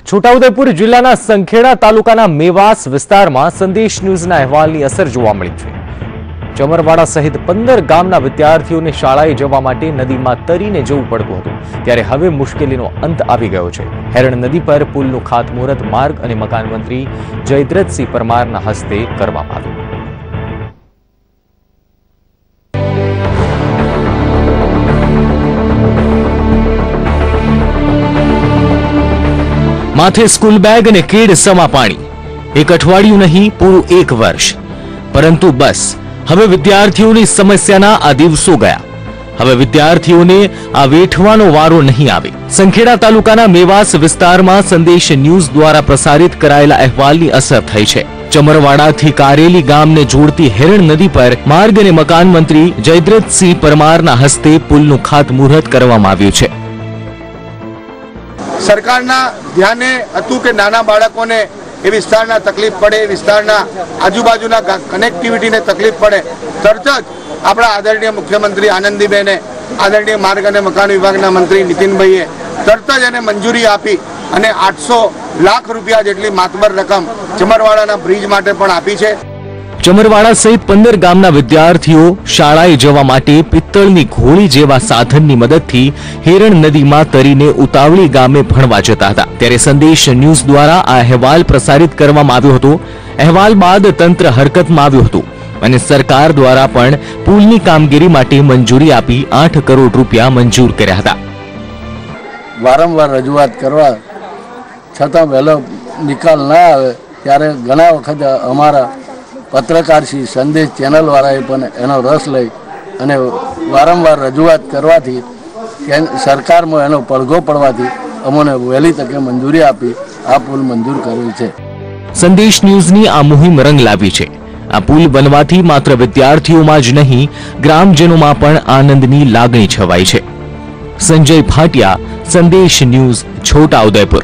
છોટાઉદેપુર જિલ્લાના સંખેડા તાલુકાના મેવાસ વિસ્તારમાં સંદેશ ન્યૂઝના અહેવાલની અસર જોવા મળી છે। ચમરવાડા સહિત 15 ગામના વિદ્યાર્થીઓને શાળાએ જવા માટે નદીમાં તરીને જવું પડતું હતું, ત્યારે હવે મુશ્કેલીનો અંત આવી ગયો છે। હેરણ નદી પર પુલનું ખાતમુહૂર્ત માર્ગ અને મકાન મંત્રી જયદ્રથસિંહ પરમારના હસ્તે કરવામાં આવ્યું। माथे स्कूल बैग ने केड समा पाणी, एक अठवाडिયું नहीं पूરું 1 वर्ष। परंतु बस हवे विद्यार्थीओनी समस्याना आ दिवसो गया। हवे विद्यार्थीओने आ वेठवानो वारो नहीं आवे। संखेड़ा तालुकाना मेवास विस्तारमां संदेश न्यूज द्वारा प्रसारित कराયેલા अहेवालनी असर थई छे। चमरवाड़ाथी कारेली गामने जोड़ती हेरण नदी पर मार्ग अने मकान मंत्री जयद्रथसिंह परमारना हस्ते पुलनुं खातमुहूर्त करवामां आव्युं छे। सरकारना ध्याने हतुं के नाना बाळकोने ए विस्तारना तकलीफ पड़े, विस्तारना आजूबाजूना कनेक्टिविटी ने तकलीफ पड़े, तरत ज आपणा आदरणीय मुख्यमंत्री आनंदीबेने, आदरणीय मार्ग अने मकान विभागना मंत्री नितिनभाईए तरत ज एने मंजूरी आपी अने 800 लाख रूपिया जेटली मातबर रकम चमरवाड़ाना ब्रिज माटे पण आपी छे। चमरवाड़ा सहित 15 गामना विद्यार्थीओ शाळाए जवा माटे पित्तळनी घोड़ी जेवा साधननी मददथी हेरण नदीमां तरीने उतावળી गामे भणवा जता हता, त्यारे संदेश न्यूज द्वारा आ अहेवाल प्रसारित करवामां આવ્યો હતો। अहेवाल बाद तंत्र हरकतमां આવ્યું હતું અને सरकार द्वारा पण पुलनी कामगीरी माटे मंजूरी आपी 8 करोड़ रूपिया मंजूर कर्या हता। वारंवार रजूआत करवा छतां वहेलो निकाल न आवे त्यारे घणा वखत अमारा पत्रकार श्री संदेश चेनल वाळाए पण एनो रस लई अने वारंवार रजूआत करवाथी सरकारमां एनो પડઘો પડવાથી અમોને વહેલી તકે મંજૂરી આપી આ પુલ મંજૂર કરેલ છે। સંદેશ ન્યૂઝની આ મુહિમ રંગ લાવી છે। આ પુલ બનવાથી માત્ર વિદ્યાર્થીઓમાં જ નહીં, ગ્રામજનોમાં પણ આનંદની લાગણી છવાઈ છે। સંજય ભાટિયા, સંદેશ ન્યૂઝ, છોટાઉદેપુર।